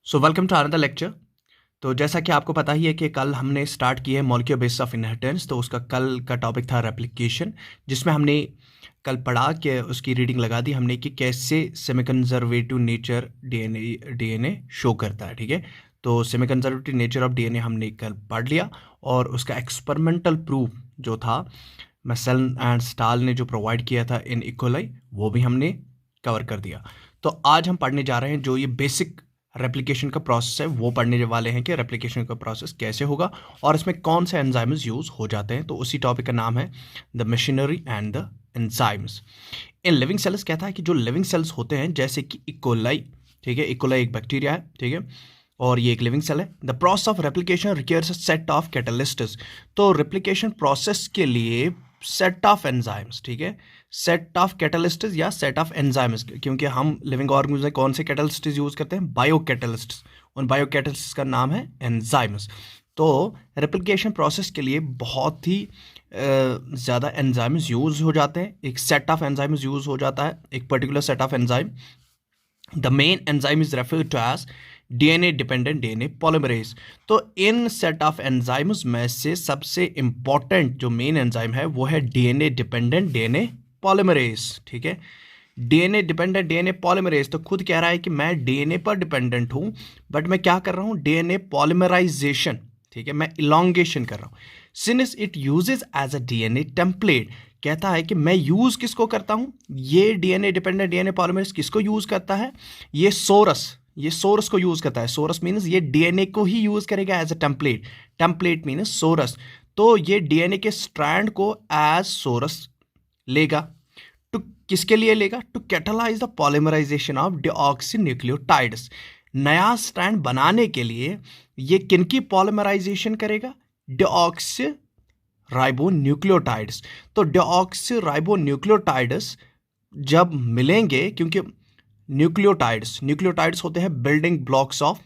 So welcome to another lecture. तो जैसा कि आपको पता ही है कि कल हमने स्टार्ट किया है मॉलिक्यूलर बेसिस ऑफ इनहेरिटेंस। तो उसका कल का टॉपिक था रेप्लिकेशन, जिसमें हमने कल पढ़ा कि उसकी रीडिंग लगा दी हमने कि कैसे semi conservative nature DNA show करता है। ठीक है, तो semi conservative nature of DNA हमने कल पढ़ लिया और उसका एक्सपेरिमेंटल प्रूफ जो था मैसेल एंड स्टाल ने जो प्रोवाइड किया था इन इकोलाई, वो भी हमने कवर कर दिया। तो आज हम पढ़ने जा रहे हैं जो ये बेसिक रेप्लिकेशन का प्रोसेस है, वो पढ़ने वाले हैं कि रेप्लिकेशन का प्रोसेस कैसे होगा और इसमें कौन से एंजाइम्स यूज हो जाते हैं। तो उसी टॉपिक का नाम है the machinery and the enzymes in living cells. कहता है कि जो लिविंग सेल्स होते हैं जैसे कि इकोलाई, ठीक है, इकोलाई एक बैक्टीरिया है, ठीक है, और ये एक लिविंग सेल है। The process of replication requires a set of catalysts. तो रेप्लिकेशन प्रोसेस के लिए सेट ऑफ एंजाइम्स, ठीक है, सेट ऑफ कैटलिस्ट्स या सेट ऑफ एंजाइम्स, क्योंकि हम लिविंग ऑर्गेनिज्म में कौन से कैटलिस्ट्स यूज करते हैं? Bio catalysts. उन बायो कैटलिस्ट्स का नाम है एंजाइम्स। तो रेप्लिकेशन प्रोसेस के लिए बहुत ही ज़्यादा एंजाइम्स यूज हो जाते हैं। एक सेट ऑफ एंजाइम्स यूज हो जाता है, एक particular set of enzyme. The main enzyme is referred to as DNA dependent DNA polymerase. तो इन सेट ऑफ एंजाइम्स में से सबसे इंपॉर्टेंट जो मेन एंजाइम है वो है डीएनए डिपेंडेंट डीएनए पॉलीमरेज। ठीक है, डीएनए डिपेंडेंट डीएनए पॉलीमरेज तो खुद कह रहा है कि मैं डीएनए पर डिपेंडेंट हूं, बट मैं क्या कर रहा हूं? डीएनए पॉलीमराइजेशन, ठीक है, मैं इलोंगेशन कर रहा हूं। Since it uses as a DNA template, कहता है कि मैं यूज किसको करता हूं? ये डीएनए डिपेंडेंट डीएनए पॉलीमरेज किसको यूज करता है? ये सोरस को यूज करता है। सोरस मीन्स ये डीएनए को ही यूज करेगा as a template. Template means source. तो ये डीएनए के स्ट्रैंड को एज सोरस लेगा। टू किसके लिए लेगा? To catalyse the polymerisation of deoxynucleotides. नया स्ट्रैंड बनाने के लिए ये किनकी पॉलीमराइजेशन करेगा? Deoxy ribonucleotides. तो डीऑक्सीराइबोन्यूक्लियोटाइड्स जब मिलेंगे, क्योंकि न्यूक्लियोटाइड्स होते हैं building blocks of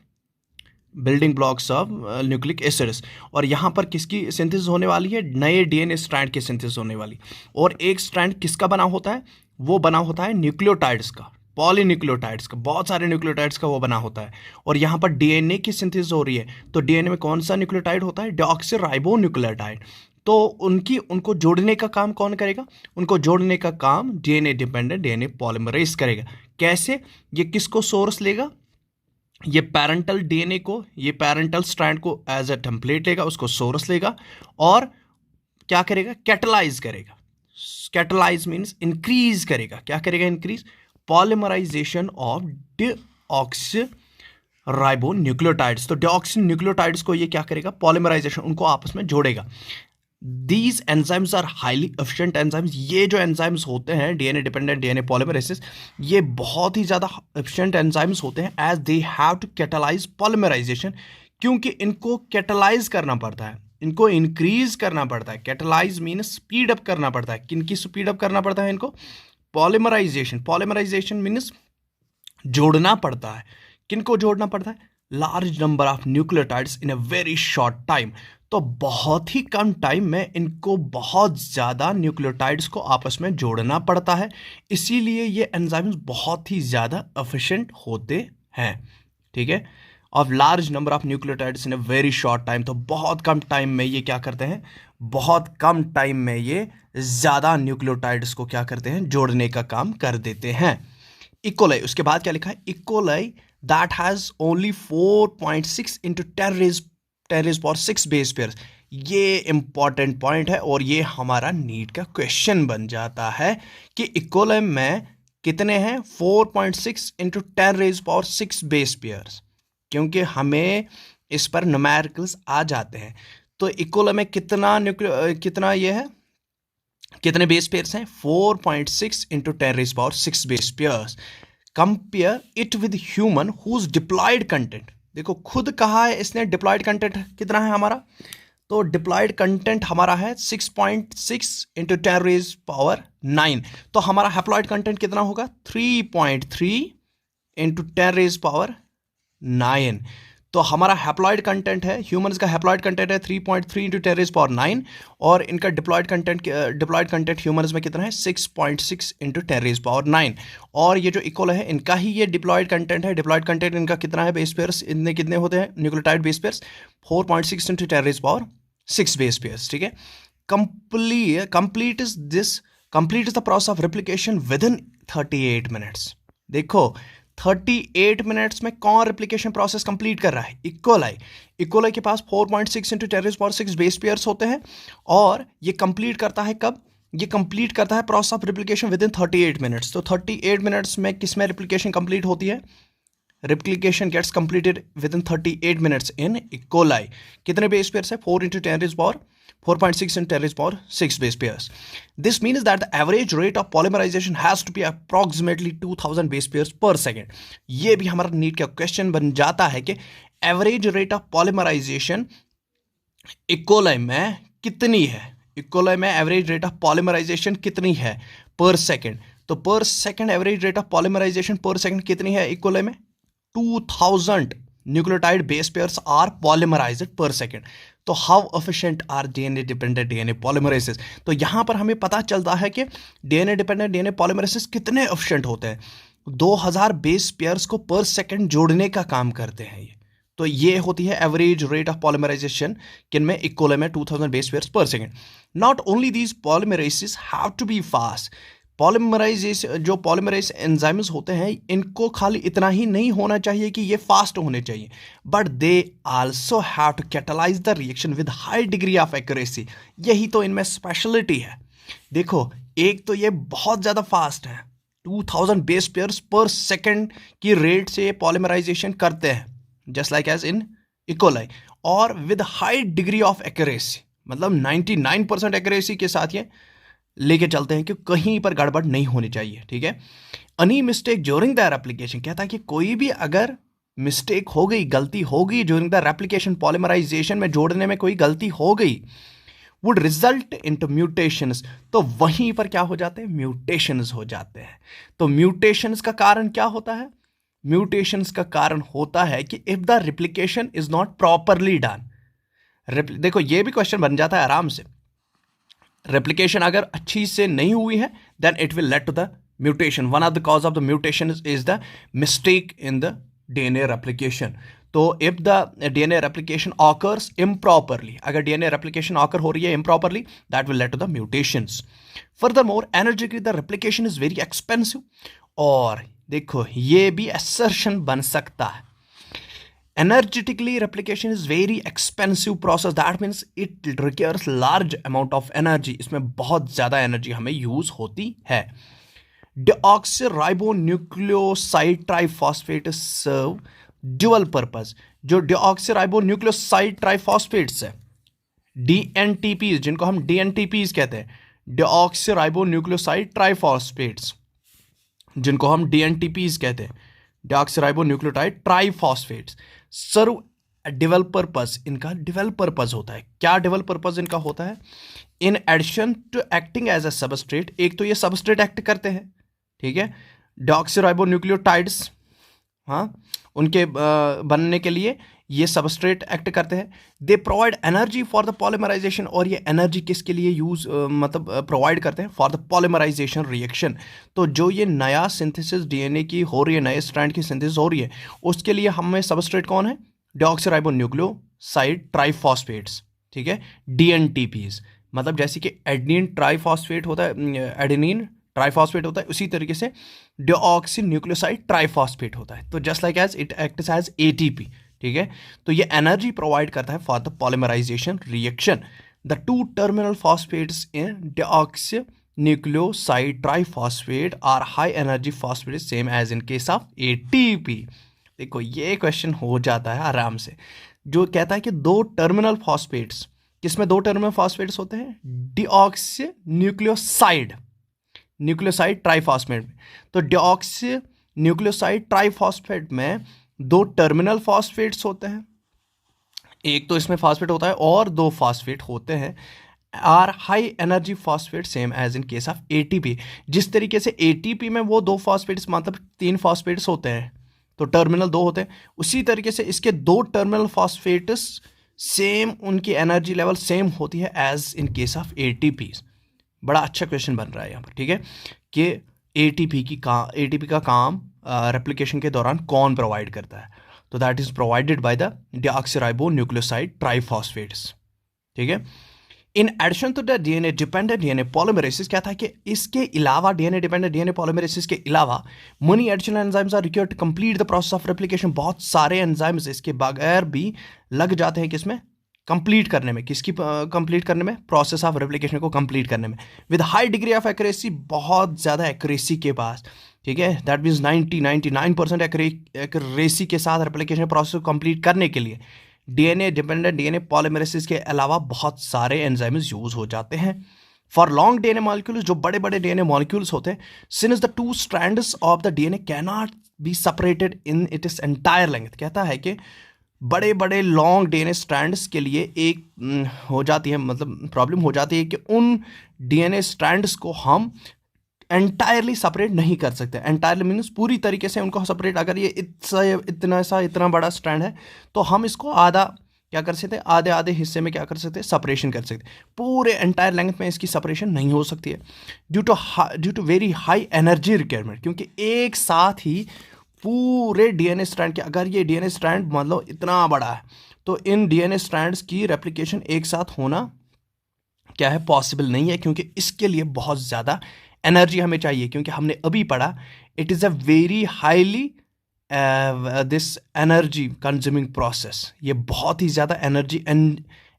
nucleic acids, और यहाँ पर किसकी सिंथेसिस होने वाली है? नए डीएनए स्ट्रैंड की सिंथेसिस होने वाली। और एक स्ट्रैंड किसका बना होता है? वो बना होता है न्यूक्लियोटाइड्स का, पॉलीन्यूक्लियोटाइड्स का, बहुत सारे न्यूक्लियोटाइड्स का वो बना होता है। और यहाँ पर डीएनए की सिंथेसिस हो रही है, तो डीएनए में कौन सा न्यूक्लियोटाइड होता है? डीऑक्सीराइबोन्यूक्लियोटाइड। तो उनको जोड़ने का काम कौन करेगा? उनको जोड़ने का काम डीएनए डिपेंडेंट डीएनए पॉलीमरेज करेगा। कैसे? ये किसको सोर्स लेगा? ये पैरेंटल डीएनए को, ये पैरेंटल स्ट्रैंड को एज अ टेम्पलेट लेगा, उसको सोर्स लेगा और क्या करेगा? कैटलाइज करेगा। कैटलाइज मीन्स इंक्रीज करेगा। क्या करेगा? Increase polymerization of deoxyribonucleotides. तो डीऑक्सीन्यूक्लियोटाइड्स को ये क्या करेगा? पॉलीमराइजेशन, उनको आपस में जोड़ेगा। These enzymes are highly efficient enzymes। ये जो enzymes होते हैं डीएनए डिपेंडेंट डीएनए पॉलीमरेसिस, ये बहुत ही ज़्यादा efficient enzymes होते हैं as they have to catalyze polymerization, क्योंकि इनको कैटलाइज करना पड़ता है, इनको इंक्रीज करना पड़ता है। कैटलाइज मीन्स स्पीड अप करना पड़ता है। किनकी स्पीड अप करना पड़ता है इनको? पॉलीमराइजेशन मीन्स जोड़ना पड़ता है। किनको जोड़ना पड़ता है? Large number of nucleotides in a very short time. तो बहुत ही कम टाइम में इनको बहुत ज़्यादा न्यूक्लियोटाइड्स को आपस में जोड़ना पड़ता है, इसीलिए ये एंजाइम्स बहुत ही ज़्यादा एफिशिएंट होते हैं। ठीक है, of large number of nucleotides in a very short time. तो बहुत कम टाइम में ये क्या करते हैं? बहुत कम टाइम में ये ज़्यादा न्यूक्लियोटाइड्स को क्या करते हैं? जोड़ने का काम कर देते हैं। इकोलाई, उसके बाद क्या लिखा है? E coli that has only 4.6 into 10 raise power 6 base pairs. ये इंपॉर्टेंट पॉइंट है और ये हमारा नीट का क्वेश्चन बन जाता है कि इकोलाई में कितने हैं? 4.6 into 10 raise power 6 base pairs, क्योंकि हमें इस पर न्यूमेरिकल्स आ जाते हैं। तो इकोलाई में कितना ये है, कितने बेस पेयर्स हैं? 4.6 into 10 raise power 6 base pairs. Compare it with human whose diploid content. देखो खुद कहा है इसने डिप्लॉयड कंटेंट कितना है हमारा, तो डिप्लॉयड कंटेंट हमारा है 6.6 इंटू 10 रेज पावर 9। तो हमारा हैप्लॉयड कंटेंट कितना होगा? 3.3 इंटू 10 रेज पावर 9। तो हमारा हैप्लॉइड कंटेंट है, ह्यूमंस का हैप्लॉइड कंटेंट है 3.3 × 10⁻⁹ और इनका डिप्लॉयड कंटेंट ह्यूमंस में कितना है 6.6 × 10⁻⁹ और ये जो इक्वल है इनका ही ये डिप्लॉयड कंटेंट है। डिप्लॉयड कंटेंट इनका कितना है बेस पेयर्स, इतने कितने होते हैं nucleotide base pairs 4.6 × 10⁻6 base pairs. ठीक है, complete is the process of replication with in 38 minutes. देखो 38 मिनट्स में कौन रेप्लिकेशन प्रोसेस कंप्लीट कर रहा है, इक्वलाई के पास 4.6 × 10⁻6 बेस पेयर्स होते हैं और ये कंप्लीट करता है कब, ये कंप्लीट करता है process of replication with in 38 minutes. तो 38 मिनट्स में किस में रेप्लिकेशन कंप्लीट होती है, replication gets completed within 38 minutes in E coli. कितने बेस पेयर्स है 4.6 × 10⁻6 base pairs. This means that the average rate of polymerization has to be approximately 2000 base pairs per second. ये भी हमारा नीट का question बन जाता है कि एवरेज रेट ऑफ पॉलीमराइजेशन इक्वलाई में कितनी है, इक्वलाई में एवरेज रेट ऑफ पॉलीमराइजेशन कितनी है पर सेकेंड। तो per second average rate of polymerisation per second कितनी है इक्वलाई में 2000 nucleotide base pairs are polymerised per second. तो how efficient are DNA dependent DNA polymerases. तो यहां पर हमें पता चलता है कि डीएनए डिपेंडेंट डीएनए पॉलीमरेसिस कितने एफिशिएंट होते हैं, 2000 बेस पेयर्स को पर सेकंड जोड़ने का काम करते हैं ये। तो ये होती है एवरेज रेट ऑफ पॉलीमराइजेशन किन में इक्वल में 2000 base pairs per second. Not only these polymerases have to be fast, जो पॉलीमरेज एंजाइम्स होते हैं इनको खाली इतना ही नहीं होना चाहिए कि ये फास्ट होने चाहिए, but they also have to catalyse the reaction with high degree of accuracy. यही तो इनमें स्पेशलिटी है। देखो एक तो ये बहुत ज़्यादा फास्ट है, 2000 बेस पेयर्स पर सेकेंड की रेट से पॉलीमराइजेशन करते हैं just like as in E coli, और with high degree of accuracy, मतलब 99% एक्यूरेसी के साथ ये लेके चलते हैं कि कहीं पर गड़बड़ नहीं होनी चाहिए। ठीक है, any mistake during the replication, कहता है कि कोई भी अगर मिस्टेक हो गई, गलती हो गई ड्यूरिंग द रेप्लिकेशन, पॉलीमराइजेशन में जोड़ने में कोई गलती हो गई, वुड रिजल्ट इनटू म्यूटेशंस। तो वहीं पर क्या हो जाते हैं, म्यूटेशंस हो जाते हैं। तो म्यूटेशंस का कारण क्या होता है, म्यूटेशंस का कारण होता है कि if the replication is not properly done. देखो ये भी क्वेश्चन बन जाता है आराम से, रेप्लिकेशन अगर अच्छी से नहीं हुई है then it will lead to the mutation. One of the cause of the mutation is the mistake in the DNA replication. तो if the DNA replication occurs improperly, अगर डीएनए रेप्लिकेशन ऑकर हो रही है improperly, that will lead to the mutations. Furthermore energetically the replication is very expensive. और देखो ये भी assertion बन सकता है, energetically replication is very expensive process, that means it requires large amount of energy। इसमें बहुत ज़्यादा एनर्जी हमें यूज होती है। deoxyribonucleoside ट्राइफॉस्फेट सर्व ड्यूअल पर्पज। जो deoxyribonucleoside ट्राइफॉस्फेट्स है, DNTPs, जिनको हम DNTPs कहते हैं, deoxyribonucleoside ट्राइफॉस्फेट्स, जिनको हम DNTPs कहते हैं, deoxyribonucleotide ट्राइफॉस्फेट्स, सर्व डिवेल पर्पस। इनका डिवेल पर्पस होता है। क्या डिवेल पर्पस इनका होता है, in addition to acting as a substrate. एक तो ये सबस्ट्रेट एक्ट करते हैं, ठीक है, deoxyribonucleotides, हाँ, उनके बनने के लिए ये सबस्ट्रेट एक्ट करते हैं। They provide energy for the polymerization, और ये एनर्जी किसके लिए यूज मतलब प्रोवाइड करते हैं, फॉर द पॉलीमराइजेशन रिएक्शन। तो जो ये नया सिंथेसिस डीएनए की हो रही है, नए स्ट्रैंड की सिंथेसिस हो रही है, उसके लिए हमें सबस्ट्रेट कौन है, deoxyribonucleoside ट्राइफॉस्फेट्स, ठीक है, DNTPs। मतलब जैसे कि एडेनिन ट्राइफॉस्फेट होता है, एडेनिन ट्राइफॉस्फेट होता है, उसी तरीके से deoxynucleoside ट्राइफॉस्फेट होता है। तो just like as it acts as ATP, ठीक है। तो ये एनर्जी प्रोवाइड करता है for the polymerization reaction. The two terminal phosphates in deoxynucleoside triphosphate are high energy phosphate same as in case of ATP। देखो ये क्वेश्चन हो जाता है आराम से, जो कहता है कि दो टर्मिनल फॉस्फेट्स, किसमें दो टर्मिनल फॉस्फेट्स होते हैं, deoxynucleoside ट्राइफॉस्फेट में। तो deoxynucleoside ट्राइफॉस्फेट में दो टर्मिनल फॉस्फेट्स होते हैं, एक तो इसमें फॉस्फेट होता है और दो फॉस्फेट होते हैं, are high energy phosphate same as in case of ATP। जिस तरीके से ATP में वो दो फॉस्फेट्स मतलब 3 फॉस्फेट्स होते हैं, तो टर्मिनल 2 होते हैं। उसी तरीके से इसके 2 टर्मिनल फॉस्फेट्स सेम, उनकी एनर्जी लेवल सेम होती है as in case of ATP. बड़ा अच्छा क्वेश्चन बन रहा है यहाँ पर, ठीक है, कि एटीपी का काम रेप्लिकेशन के दौरान कौन प्रोवाइड करता है? तो that is provided by the deoxyribonucleoside triphosphates, ठीक है। In addition to the DNA dependent DNA polymerases, क्या था कि इसके अलावा डीएनए डिपेंडेंट डीएनए पॉलीमरेसिस के अलावा many additional enzymes are required to complete the process of replication. बहुत सारे एंजाइम्स इसके बगैर भी लग जाते हैं किसमें? कंप्लीट करने में। किसकी कंप्लीट करने में? प्रोसेस ऑफ रेप्लिकेशन को कंप्लीट करने में, with high degree of accuracy, बहुत ज़्यादा एक्यूरेसी के पास, ठीक है। दैट मीन्स 99% एक्यूरेसी के साथ रेप्लिकेशन प्रोसेस को कंप्लीट करने के लिए डीएनए डिपेंडेंट डीएनए पॉलीमरेसिस के अलावा बहुत सारे एंजाइम्स यूज हो जाते हैं। फॉर लॉन्ग डीएनए मॉलिक्यूल्स, जो बड़े बड़े डीएनए मॉलिक्यूल्स होते हैं, since the 2 strands of the DNA can not be separated in it is entire length, कहता है कि बड़े बड़े लॉन्ग डीएनए स्ट्रैंड्स के लिए एक हो जाती है, मतलब प्रॉब्लम हो जाती है कि उन डीएनए स्ट्रैंड्स को हम एंटायरली सेपरेट नहीं कर सकते। एंटायरली मीन्स पूरी तरीके से उनको सेपरेट, अगर ये इतना बड़ा स्ट्रैंड है तो हम इसको आधा क्या कर सकते हैं, आधे आधे हिस्से में क्या कर सकते हैं, सेपरेशन कर सकते हैं। पूरे एंटायर लेंथ में इसकी सेपरेशन नहीं हो सकती है due to very high energy requirement, क्योंकि एक साथ ही पूरे डीएनए स्ट्रैंड के, अगर ये डीएनए स्ट्रैंड मतलब इतना बड़ा है तो इन डीएनए स्ट्रैंड्स की रेप्लिकेशन एक साथ होना क्या है, पॉसिबल नहीं है, क्योंकि इसके लिए बहुत ज़्यादा एनर्जी हमें चाहिए। क्योंकि हमने अभी पढ़ा it is a very highly this energy consuming process, ये बहुत ही ज़्यादा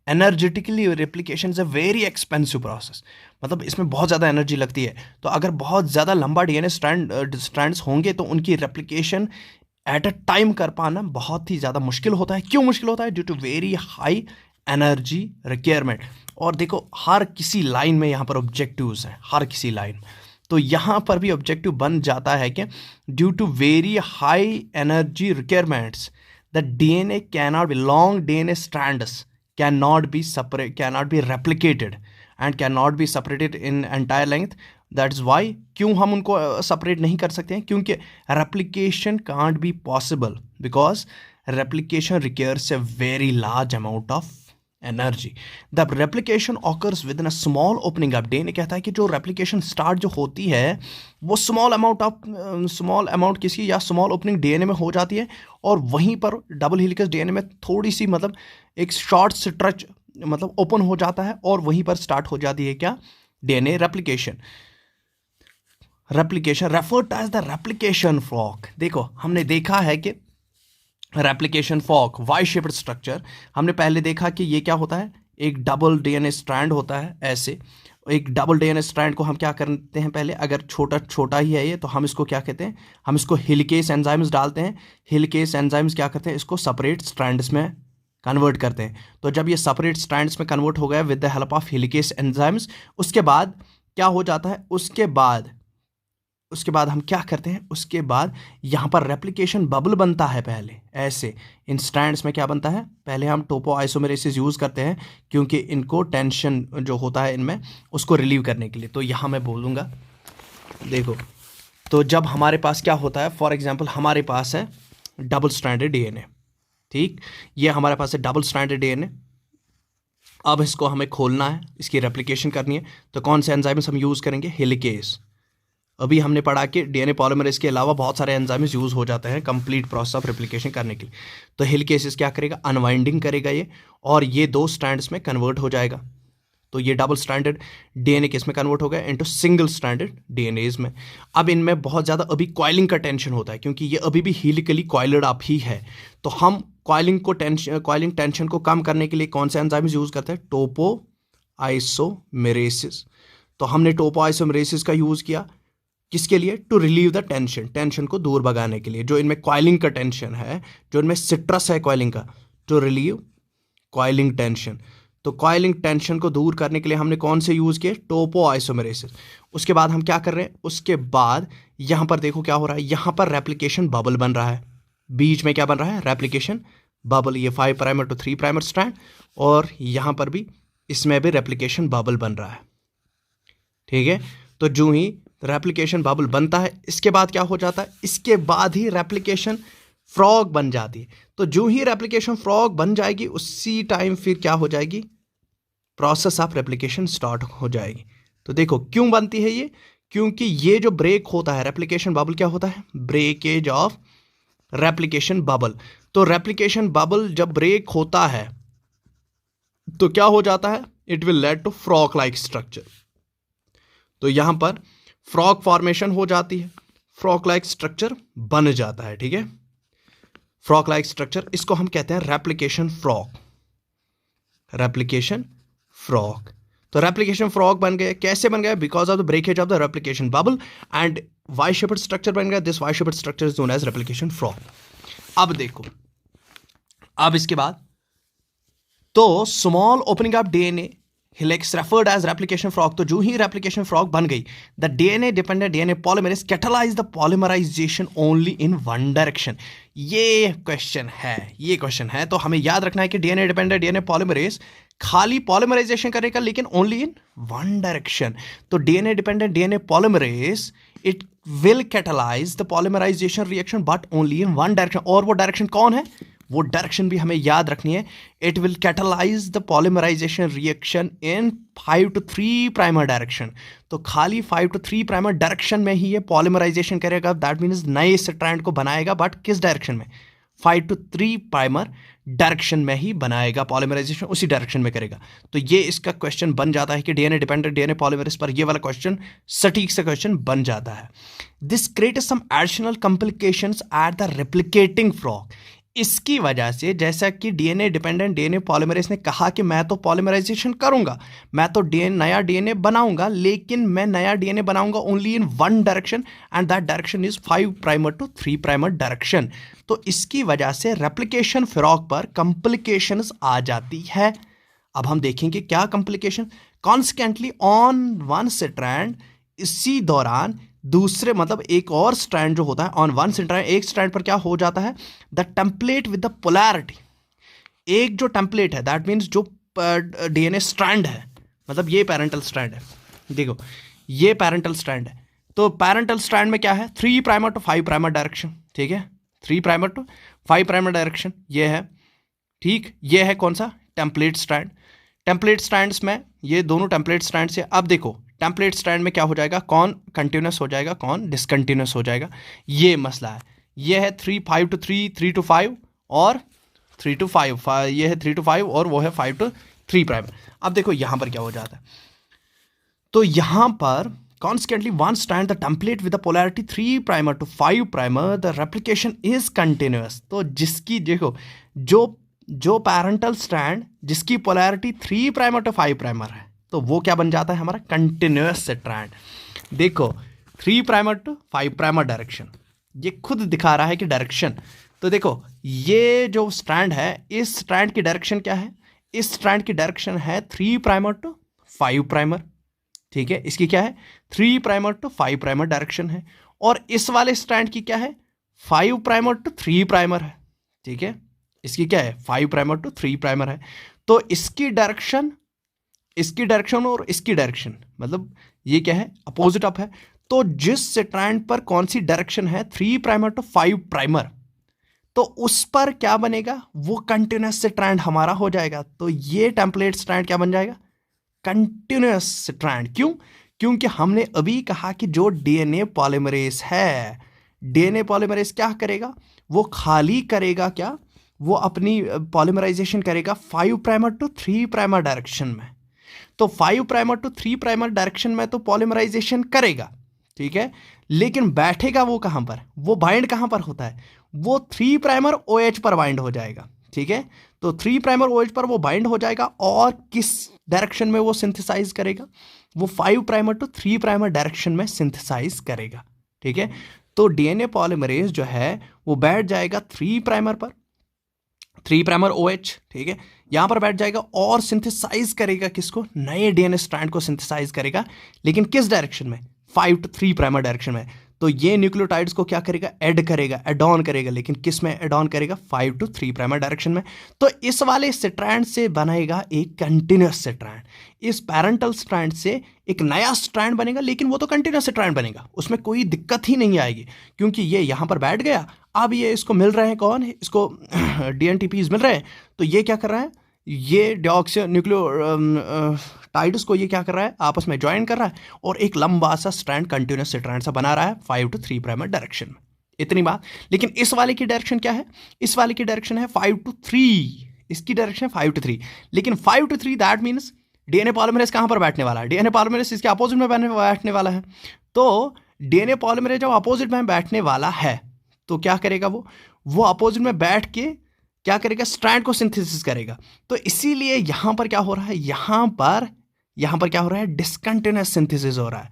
energetically replication is a very expensive process, मतलब इसमें बहुत ज़्यादा एनर्जी लगती है। तो अगर बहुत ज़्यादा लंबा डीएनए स्ट्रैंड्स होंगे तो उनकी रेप्लिकेशन एट अ टाइम कर पाना बहुत ही ज़्यादा मुश्किल होता है। क्यों मुश्किल होता है? Due to very high energy requirement. और देखो हर किसी लाइन में यहाँ पर ऑब्जेक्टिव्स हैं, हर किसी लाइन, तो यहाँ पर भी ऑब्जेक्टिव बन जाता है कि due to very high energy requirements the DNA can not be, long DNA strands can not be separate, can not be replicated and can not be separated in entire length. That is why, क्यों हम उनको separate नहीं कर सकते हैं? क्योंकि replication can't be possible because replication requires a very large amount of energy. The replication occurs within a small opening of DNA, कहता है कि जो रेप्लिकेशन स्टार्ट जो होती है वो स्मॉल अमाउंट किसी या स्मॉल ओपनिंग डीएनए में हो जाती है, और वहीं पर डबल हेलिकस डीएनए में थोड़ी सी मतलब एक शॉर्ट स्ट्रेच मतलब ओपन हो जाता है, और वहीं पर स्टार्ट हो जाती है क्या, DNA replication referred as the replication fork. देखो हमने देखा है कि replication fork Y shaped structure, हमने पहले देखा कि ये क्या होता है, एक डबल डीएनए स्ट्रैंड होता है। ऐसे एक डबल डीएनए स्ट्रैंड को हम क्या करते हैं, पहले अगर छोटा ही है ये तो हम इसको क्या कहते हैं, हम इसको हेलिकेस एंजाइम्स डालते हैं। हेलिकेस एंजाइम्स क्या करते हैं, इसको सेपरेट स्ट्रैंड्स में कन्वर्ट करते हैं। तो जब ये सेपरेट स्ट्रैंड्स में कन्वर्ट हो गया with the help of helicase enzymes, उसके बाद क्या हो जाता है, उसके बाद हम क्या करते हैं, उसके बाद यहाँ पर रेप्लिकेशन बबल बनता है। पहले ऐसे इन स्ट्रैंड्स में क्या बनता है, पहले हम टोपो आइसोमेरेसिस यूज़ करते हैं क्योंकि इनको टेंशन जो होता है इनमें उसको रिलीव करने के लिए। तो यहाँ मैं बोलूँगा, देखो तो जब हमारे पास क्या होता है, फॉर एग्जांपल हमारे पास है डबल स्ट्रैंडेड डीएनए, ठीक, ये हमारे पास है डबल स्ट्रैंडेड डीएनए। अब इसको हमें खोलना है, इसकी रेप्लिकेशन करनी है, तो कौन से एंजाइम्स हम यूज़ करेंगे, हेलिकेस। अभी हमने पढ़ा कि डीएनए पॉलीमरेज के अलावा बहुत सारे एंजाइम्स यूज़ हो जाते हैं कंप्लीट प्रोसेस ऑफ रेप्लिकेशन करने के लिए। तो हेलिकेसिस क्या करेगा, अनवाइंडिंग करेगा ये, और ये 2 स्ट्रैंड्स में कन्वर्ट हो जाएगा। तो ये डबल स्ट्रैंडेड डीएनए किस में कन्वर्ट हो गया, इनटू सिंगल स्ट्रैंडेड डीएनएज में। अब इनमें बहुत ज़्यादा अभी कॉइलिंग का टेंशन होता है क्योंकि ये अभी भी हेलिकली कॉइल्ड अप ही है। तो हम कॉइलिंग टेंशन को कम करने के लिए कौन से एंजाइम्स यूज़ करते हैं, टोपो आइसोमेरेसिस। तो हमने टोपो आइसोमेरेसिस का यूज़ किया किसके लिए, टू रिलीव द टेंशन को दूर भगाने के लिए। जो इनमें कॉइलिंग का टेंशन है, जो इनमें सिट्रस है कॉइलिंग का, टू रिलीव कॉइलिंग टेंशन। तो कॉइलिंग टेंशन को दूर करने के लिए हमने कौन से यूज़ किए, टोपो आइसोमेरेसिस। उसके बाद हम क्या कर रहे हैं, उसके बाद यहाँ पर देखो क्या हो रहा है, यहाँ पर रेप्लिकेशन बबल बन रहा है। बीच में क्या बन रहा है, रेप्लिकेशन बबल। ये 5 प्राइमर टू 3 प्राइमर स्ट्रैंड, और यहाँ पर भी इसमें भी रेप्लिकेशन बबल बन रहा है, ठीक है। तो जो ही रेप्लिकेशन बबल बनता है, इसके बाद क्या हो जाता है, इसके बाद ही रेप्लिकेशन फ्रॉग बन जाती है। तो जो ही रेप्लिकेशन फ्रॉग बन जाएगी उसी टाइम फिर क्या हो जाएगी, प्रोसेस ऑफ रेप्लिकेशन स्टार्ट हो जाएगी। तो देखो क्यों बनती है ये, क्योंकि ये जो ब्रेक होता है रेप्लिकेशन बबल, क्या होता है, ब्रेकेज ऑफ रेप्लिकेशन बबल। तो रेप्लिकेशन बबल जब ब्रेक होता है तो क्या हो जाता है, it will lead to fork like structure. तो यहां पर फ्रॉग फॉर्मेशन हो जाती है, फ्रॉग लाइक स्ट्रक्चर बन जाता है। ठीक है, फ्रॉग लाइक स्ट्रक्चर, इसको हम कहते हैं रेप्लिकेशन फ्रॉग, रेप्लिकेशन फ्रॉग। तो रेप्लिकेशन फ्रॉग बन गए, कैसे बन गया, because of the breakage of the replication bubble and Y shaped structure बन गया, this Y shaped structure is known as replication fork. अब देखो, अब इसके बाद तो small opening of DNA helix referred as replication fork. तो जो ही रेप्लिकेशन फ्रॉग बन गई, the DNA dependent DNA polymerase catalyse the polymerization only in one direction. ये क्वेश्चन है, ये क्वेश्चन है। तो हमें याद रखना है कि डीएनए डिपेंडेंट डीएनए पॉलीमरेज खाली पॉलीमराइजेशन करेगा लेकिन ओनली इन वन डायरेक्शन। तो DNA dependent DNA polymerase it will catalyse the polymerization reaction but only in one direction. और वो डायरेक्शन कौन है, वो डायरेक्शन भी हमें याद रखनी है। It will catalyse the polymerization reaction in 5 to 3 primer direction. तो खाली 5 to 3 प्राइमर डायरेक्शन में ही ये पॉलीमराइजेशन करेगा, दैट मीन्स नए स्ट्रैंड को बनाएगा, बट किस डायरेक्शन में, 5 to 3 प्राइमर डायरेक्शन में ही बनाएगा, पॉलीमराइजेशन उसी डायरेक्शन में करेगा। तो ये इसका क्वेश्चन बन जाता है कि डीएनए डिपेंडेंट डीएनए पॉलीमरेज पर ये वाला क्वेश्चन सटीक से क्वेश्चन बन जाता है। This creates some additional complications at the replicating fork. इसकी वजह से, जैसा कि डीएनए डिपेंडेंट डीएनए पॉलीमरेज ने कहा कि मैं तो पॉलीमराइजेशन करूंगा, मैं तो नया डीएनए बनाऊंगा, लेकिन मैं नया डीएनए बनाऊंगा only in one direction and that direction is 5 primer to 3 primer direction. तो इसकी वजह से रेप्लिकेशन फ्रॉग पर कॉम्प्लिकेशंस आ जाती है। अब हम देखेंगे क्या complication. Constantly on one strand, इसी दौरान दूसरे मतलब एक और स्ट्रैंड जो होता है ऑन वन स्ट्रैंड, एक स्ट्रैंड पर क्या हो जाता है, the template with the polarity. एक जो टेम्पलेट है दैट मीन्स जो डीएनए स्ट्रैंड है, मतलब ये पैरेंटल स्ट्रैंड है, देखो ये पैरेंटल स्ट्रैंड है। तो पैरेंटल स्ट्रैंड में क्या है, 3 प्राइमर to 5 प्राइमर डायरेक्शन। ठीक है, 3 प्राइमर to 5 प्राइमर डायरेक्शन ये है। ठीक, ये है कौन सा, टेम्पलेट स्ट्रैंड। टेम्पलेट स्ट्रैंड्स में ये दोनों टेम्पलेट स्ट्रैंड से, अब देखो टेम्पलेट स्ट्रैंड में क्या हो जाएगा, कौन कंटिन्यूस हो जाएगा, कौन डिसकंटिन्यूस हो जाएगा, ये मसला है। ये है 5 to 3, 3 to 5 और 3 to 5, ये है 3 to 5 और वो है 5 to 3 प्राइम। अब देखो यहां पर क्या हो जाता है, तो यहां पर constantly one strand the template with the polarity 3 primer to 5 primer, the replication is continuous. तो जिसकी देखो जो पैरेंटल स्ट्रैंड जिसकी पोलैरिटी 3 प्राइमर to 5 प्राइमर है, तो वो क्या बन जाता है हमारा, कंटिन्यूस स्ट्रैंड। देखो 3 प्राइमर to 5 प्राइमर डायरेक्शन, ये खुद दिखा रहा है कि डायरेक्शन। तो देखो ये जो स्ट्रैंड है, इस स्ट्रैंड की डायरेक्शन क्या है, इस स्ट्रैंड की डायरेक्शन है 3 प्राइमर to 5 प्राइमर। ठीक है, इसकी क्या है, 3 प्राइमर to 5 प्राइमर डायरेक्शन है। और इस वाले स्ट्रैंड की क्या है, 5 प्राइमर to 3 प्राइमर है। ठीक है, इसकी क्या है, 5 प्राइमर to 3 प्राइमर है। तो इसकी डायरेक्शन और इसकी डायरेक्शन, मतलब ये क्या है, अपोजिट अप है। तो जिस स्ट्रैंड पर कौन सी डायरेक्शन है, 3 प्राइमर to 5 प्राइमर, तो उस पर क्या बनेगा, वो कंटिन्यूस स्ट्रैंड हमारा हो जाएगा। तो ये टेम्पलेट स्ट्रैंड क्या बन जाएगा, कंटिन्यूस स्ट्रैंड। क्यों, क्योंकि हमने अभी कहा कि जो डीएनए पॉलीमरेज है, डीएनए पॉलीमरेज क्या करेगा, वो खाली करेगा क्या, वो अपनी पॉलीमराइजेशन करेगा 5 प्राइमर to 3 प्राइमर डायरेक्शन में। तो 5 प्राइमर to 3 प्राइमर डायरेक्शन में तो पॉलीमराइजेशन करेगा, ठीक है, लेकिन बैठेगा वो कहां पर, वो बाइंड कहां पर होता है, वो 3 प्राइमर OH पर बाइंड हो जाएगा। ठीक है, तो 3 प्राइमर OH पर वो बाइंड हो जाएगा और किस डायरेक्शन में वो सिंथेसाइज करेगा, वो 5 प्राइमर to 3 प्राइमर डायरेक्शन में सिंथेसाइज करेगा। ठीक है, तो डीएनए पॉलीमरेज जो है वो बैठ जाएगा 3 प्राइमर पर, 3 प्राइमर OH, ठीक है, यहां पर बैठ जाएगा और सिंथेसाइज करेगा किसको, नए डीएनए स्ट्रैंड को सिंथेसाइज करेगा, लेकिन किस डायरेक्शन में, 5 to 3 प्राइमर डायरेक्शन में। तो ये न्यूक्लियोटाइड्स को क्या करेगा, ऐड ऑन करेगा, लेकिन किस में ऐड ऑन करेगा, 5 to 3 प्राइमर डायरेक्शन में। तो इस वाले स्ट्रैंड से बनेगा एक कंटिन्यूस स्ट्रैंड, इस पैरेंटल स्ट्रैंड से एक नया स्ट्रैंड बनेगा, लेकिन वो तो कंटिन्यूस स्ट्रैंड बनेगा, उसमें कोई दिक्कत ही नहीं आएगी, क्योंकि ये यहां पर बैठ गया, अब ये इसको मिल रहे हैं, कौन है इसको DNTPs मिल रहे हैं, तो ये क्या कर रहा है, ये डिऑक्सी न्यूक्लियोटाइड्स को ये क्या कर रहा है, आपस में ज्वाइन कर रहा है और एक लंबा सा स्ट्रैंड, कंटिन्यूस स्ट्रैंड सा बना रहा है 5 to 3 प्राइमर डायरेक्शन में। इतनी बात। लेकिन इस वाले की डायरेक्शन क्या है, इस वाले की डायरेक्शन है 5 to 3, इसकी डायरेक्शन है 5 to 3। लेकिन 5 to 3 that means DNA polymerase कहाँ पर बैठने वाला है, DNA पॉलीमरेज इसके अपोजिट में बैठने वाला है। तो DNA पॉलीमरेज जब अपोजिट में बैठने वाला है तो क्या करेगा, वो अपोजिट में बैठ के क्या करेगा, स्ट्रैंड को सिंथेसिस करेगा। तो इसीलिए यहां पर क्या हो रहा है, यहां पर क्या हो रहा है, डिसकंटिन्यूअस सिंथेसिस हो रहा है।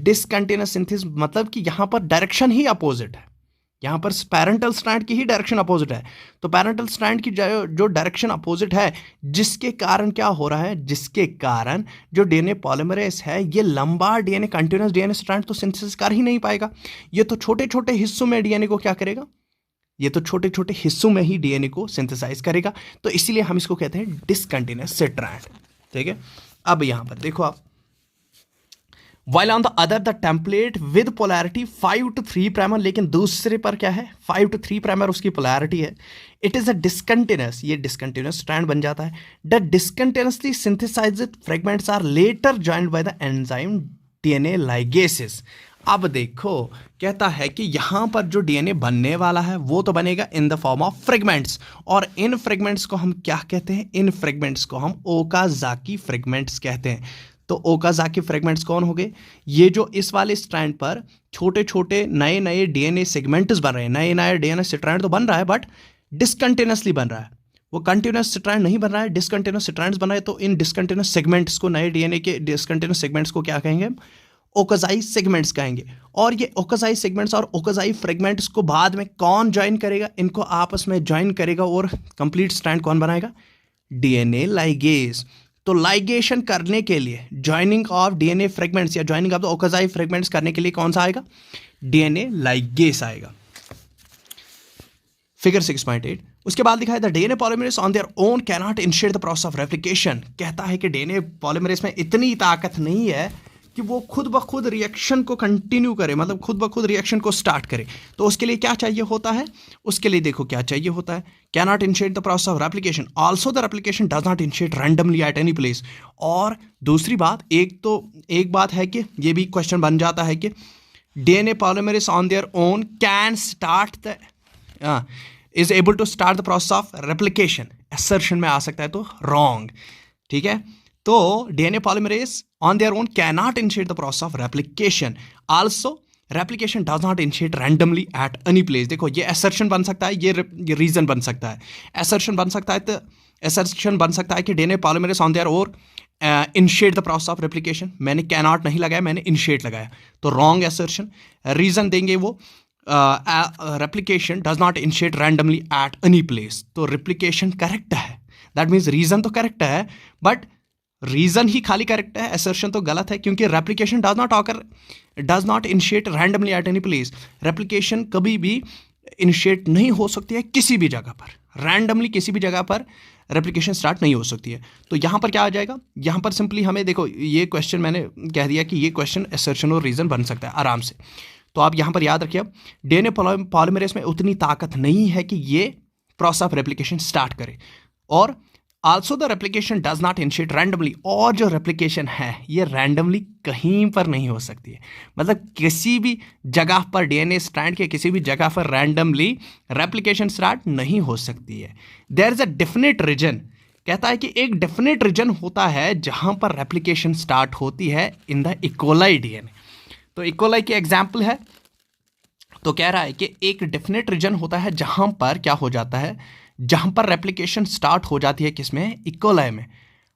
डिसकंटिन्यूअस सिंथेसिस मतलब कि यहां पर डायरेक्शन ही अपोजिट है, यहां पर पैरेंटल स्ट्रैंड की ही डायरेक्शन अपोजिट है। तो पैरेंटल स्ट्रैंड की जो डायरेक्शन अपोजिट है, जिसके कारण क्या हो रहा है, जिसके कारण जो DNA पॉलीमरेज है ये लंबा DNA कंटिन्यूअस DNA स्ट्रैंड तो सिंथेसिस कर ही नहीं पाएगा। ये तो छोटे छोटे हिस्सों में DNA को क्या करेगा, ये तो छोटे छोटे हिस्सों में ही DNA को सिंथेसाइज करेगा। तो इसीलिए हम इसको कहते हैं डिसकंटिन्यूअस स्ट्रैंड। ठीक है, अब यहां पर देखो आप, while on the other the template with polarity 5 to 3 primer, लेकिन दूसरे पर क्या है 5 to 3 प्राइमर उसकी पोलैरिटी है। इट इज अ डिसकंटिन्यूअस, ये डिसकंटिन्यूअस स्ट्रैंड बन जाता है। The discontinuously synthesised fragments are later joined by the enzyme DNA ligases. अब देखो कहता है कि यहां पर जो DNA बनने वाला है वो तो बनेगा in the form of fragments, और इन फ्रेगमेंट्स को हम क्या कहते हैं, इन फ्रेगमेंट्स को हम ओकाज़ाकी फ्रेगमेंट्स कहते हैं। तो ओकाज़ाकी फ्रेगमेंट्स कौन हो गए, ये जो इस वाले स्ट्रैंड पर छोटे छोटे नए नए DNA सेगमेंट्स बन रहे हैं, नए नए DNA स्ट्रैंड तो बन रहा है बट डिसकंटिन्यूअसली बन रहा है, वो कंटिन्यूअस स्ट्रैंड नहीं बन रहा है, डिसकंटिन्यूअस स्ट्रैंड्स बन रहे हैं। तो इन डिसकंटिन्यूअस सेगमेंट्स को, नए DNA के डिसकंटिन्यूअस सेगमेंट्स को क्या कहेंगे, ओकाज़ाई सेगमेंट्स कहेंगे। और ये ओकाज़ाई सेगमेंट्स और ओकाज़ाई फ्रेगमेंट्स को बाद में कौन ज्वाइन करेगा, इनको आपस में ज्वाइन करेगा और कंप्लीट स्ट्रैंड कौन बनाएगा, DNA लाइगेज। तो लाइगेशन करने के लिए, ज्वाइनिंग ऑफ DNA फ्रेगमेंट्स या ज्वाइनिंग ऑफ द ओकाज़ाई फ्रेगमेंट्स करने के लिए कौन सा आएगा, DNA लाइगेज आएगा। फिगर 6.8 उसके बाद लिखा है the DNA polymerase on their own can not initiate the process of replication. कहता है कि DNA पॉलीमरेज में इतनी ताकत नहीं है कि वो खुद ब खुद रिएक्शन को कंटिन्यू करे, मतलब खुद ब खुद रिएक्शन को स्टार्ट करे। तो उसके लिए क्या चाहिए होता है, उसके लिए देखो क्या चाहिए होता है, can not initiate the process of replication, also the replication does not initiate randomly at any place. और दूसरी बात, एक बात है कि ये भी क्वेश्चन बन जाता है कि DNA polymerase on their own can start the is able to start the process of replication. Assertion में आ सकता है तो रॉन्ग। ठीक है, तो DNA polymerase on their own cannot initiate the process of replication. Also, replication does not initiate randomly at any place. देखो ये assertion बन सकता है, ये reason बन सकता है। assertion बन सकता है, तो assertion बन सकता है कि DNA polymerase on their own initiate the process of replication। मैंने cannot नहीं लगाया, मैंने initiate लगाया, तो wrong assertion। reason देंगे वो replication does not initiate randomly at any place। तो replication correct है, that means reason तो correct है, but रीजन ही खाली करेक्ट है, असर्शन तो गलत है, क्योंकि replication does not initiate randomly at any place. Replication कभी भी इनिशिएट नहीं हो सकती है किसी भी जगह पर, रैंडमली किसी भी जगह पर रेप्लिकेशन स्टार्ट नहीं हो सकती है। तो यहाँ पर क्या आ जाएगा, यहाँ पर सिंपली हमें देखो, ये क्वेश्चन मैंने कह दिया कि ये क्वेश्चन असर्शन और रीजन बन सकता है आराम से। तो आप यहाँ पर याद रखिए, DNA पॉलीमरेज में उतनी ताकत नहीं है कि ये प्रोसेस ऑफ रेप्लिकेशन स्टार्ट करे, और also the replication does not initiate randomly, और जो रेप्लिकेशन है ये रैंडमली कहीं पर नहीं हो सकती है, मतलब किसी भी जगह पर DNA स्ट्रैंड के किसी भी जगह पर रैंडमली रेप्लिकेशन स्टार्ट नहीं हो सकती है। There is a definite reason, कहता है कि एक डेफिनेट रीजन होता है जहां पर रेप्लिकेशन स्टार्ट होती है इन द इकोलाई DNA। तो इकोलाई की एग्जाम्पल है, तो कह रहा है कि एक डेफिनेट रीजन होता है जहां पर क्या हो जाता है, जहां पर रेप्लिकेशन स्टार्ट हो जाती है, किसमें, इकोलाई में।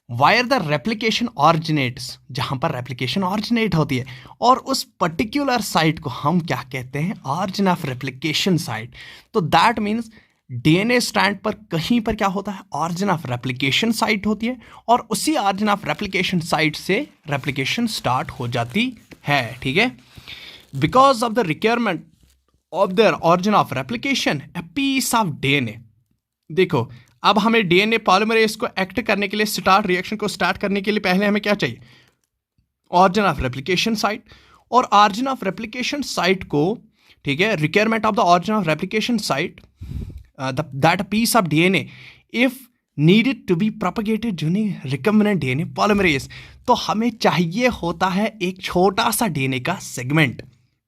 वायर द रेप्लिकेशन ऑरिजिनेट्स, जहां पर रेप्लिकेशन ऑरिजिनेट होती है, और उस पर्टिकुलर साइट को हम क्या कहते हैं, ऑरिजिन ऑफ रेप्लिकेशन साइट। तो दैट मीन्स DNA स्ट्रैंड पर कहीं पर क्या होता है, ऑरिजिन ऑफ रेप्लिकेशन साइट होती है, और उसी ऑरिजिन ऑफ रेप्लिकेशन साइट से रेप्लिकेशन स्टार्ट हो जाती है। ठीक है, because of the requirement of their origin of replication a piece of DNA। देखो अब हमें DNA पॉलीमरेज को एक्ट करने के लिए, स्टार्ट रिएक्शन को स्टार्ट करने के लिए पहले हमें क्या चाहिए, ऑरिजिन ऑफ रेप्लिकेशन साइट। और ऑरिजिन ऑफ रेप्लिकेशन साइट को ठीक है, requirement of the origin of replication site that piece of DNA if needed to be propagated during recombinant DNA polymerase. तो हमें चाहिए होता है एक छोटा सा डीएनए का सेगमेंट,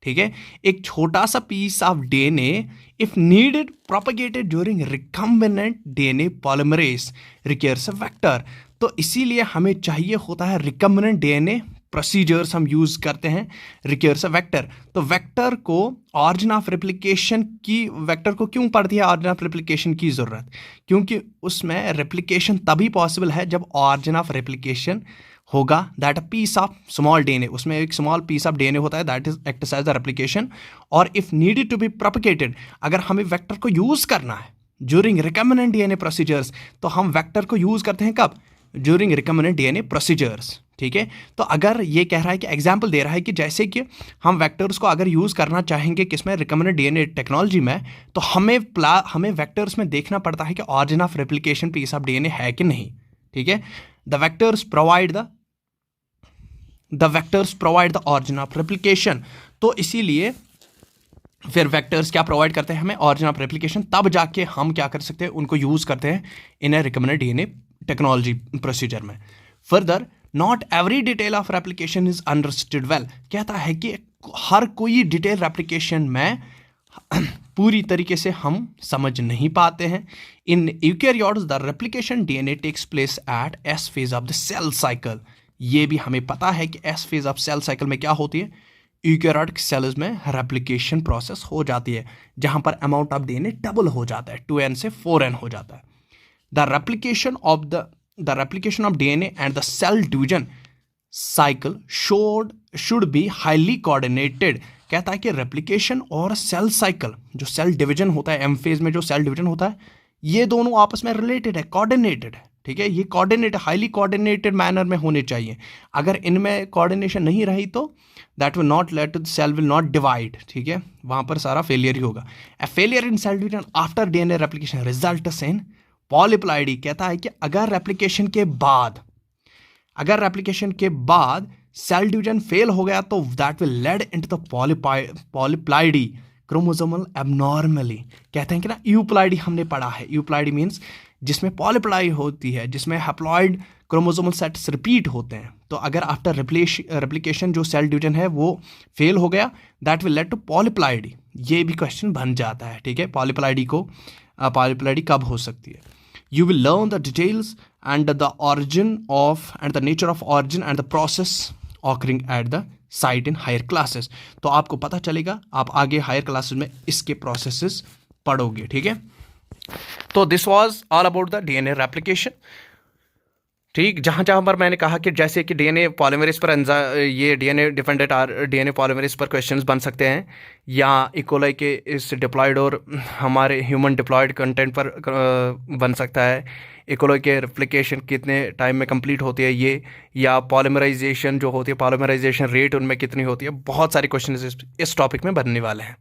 ठीक है, एक छोटा सा piece of DNA if needed propagated during recombinant DNA polymerase requires a vector. तो इसीलिए हमें चाहिए होता है रिकम्बिनेंट डीएनए प्रोसीजर्स हम यूज करते हैं, रिक्वायर्स अ वेक्टर। तो वेक्टर को ऑरिजिन ऑफ रेप्लिकेशन की, वेक्टर को क्यों पड़ती है ऑरिजिन ऑफ रेप्लिकेशन की जरूरत? क्योंकि उसमें रेप्लिकेशन तभी पॉसिबल है जब ऑरिजिन ऑफ रेप्लिकेशन होगा that a piece of small DNA, उसमें एक स्मॉल पीस ऑफ डीएनए होता है that is acts as the replication. और if needed to be propagated, अगर हमें वेक्टर को यूज करना है ड्यूरिंग रिकम्बिनेंट डीएनए प्रोसीजर्स, तो हम वेक्टर को यूज करते हैं कब? ड्यूरिंग रिकम्बिनेंट डीएनए प्रोसीजर्स, ठीक है। तो अगर ये कह रहा है कि एग्जाम्पल दे रहा है कि जैसे कि हम वेक्टर्स को अगर यूज़ करना चाहेंगे किसमें, रिकम्बिनेंट डीएनए टेक्नोलॉजी में, तो हमें वेक्टर्स में देखना पड़ता है कि origin of replication piece of DNA है कि नहीं, ठीक है। The vectors provide the origin of replication. तो इसीलिए फिर वेक्टर्स क्या प्रोवाइड करते हैं हमें? Origin of replication. तब जाके हम क्या कर सकते हैं, उनको यूज़ करते हैं इन ए रिकम्बिनेंट डीएनए टेक्नोलॉजी प्रोसीजर में। Further, not every detail of replication is understood well. कहता है कि हर कोई डिटेल रेप्लिकेशन में पूरी तरीके से हम समझ नहीं पाते हैं। In eukaryotes the replication DNA takes place at S phase of the cell cycle. ये भी हमें पता है कि S phase of cell cycle में क्या होती है, यूकैरियोटिक सेल्स में रेप्लिकेशन प्रोसेस हो जाती है, जहां पर अमाउंट ऑफ डीएनए डबल हो जाता है, 2n से 4n हो जाता है। The replication of DNA and the cell division cycle should be highly coordinated। कहता है कि रेप्लिकेशन और सेल साइकिल, जो सेल डिवीजन होता है, एम फेज में जो सेल डिवीजन होता है, ये दोनों आपस में रिलेटेड है, कोऑर्डिनेटेड है, ठीक है। ये कोऑर्डिनेटेड, हाईली कोऑर्डिनेटेड मैनर में होने चाहिए। अगर इनमें कोऑर्डिनेशन नहीं रही तो that will not let the cell will not divide, ठीक है, वहां पर सारा फेलियर ही होगा। A failure in cell division after DNA replication results in polyploidy. कहता है कि अगर रेप्लिकेशन के बाद सेल डिवीजन फेल हो गया तो that will lead into the polyploidy chromosomal abnormally. कहते हैं कि ना, यूप्लाइडी हमने पढ़ा है, यूप्लाइडी मीन्स जिसमें पॉलीप्लाई होती है, जिसमें हैप्लॉइड क्रोमोसोमल सेट्स रिपीट होते हैं। तो अगर आफ्टर रेप्लिकेशन जो सेल डिवीजन है वो फेल हो गया, दैट विल लेड टू पॉलीप्लाइडी। ये भी क्वेश्चन बन जाता है, ठीक है, पॉलीप्लाइडी कब हो सकती है। You will learn the details and the origin of and the nature of origin and the process occurring at the site in higher classes। तो आपको पता चलेगा, आप आगे हायर क्लासेस में इसके प्रोसेसेस पढ़ोगे, ठीक है। तो this was all about the DNA replication, ठीक। जहाँ पर मैंने कहा कि जैसे कि डीएनए पॉलीमरेज पर ये डीएनए डिपेंडेंट डीएनए पॉलीमरेज पर क्वेश्चंस बन सकते हैं, या इकोलाई के इस डिप्लॉयड और हमारे ह्यूमन डिप्लॉयड कंटेंट पर बन सकता है। इकोलाई के रेप्लिकेशन कितने टाइम में कंप्लीट होती है ये, या पॉलीमराइजेशन जो होती है, पॉलीमराइजेशन रेट उनमें कितनी होती है। बहुत सारे क्वेश्चन इस टॉपिक में बनने वाले हैं।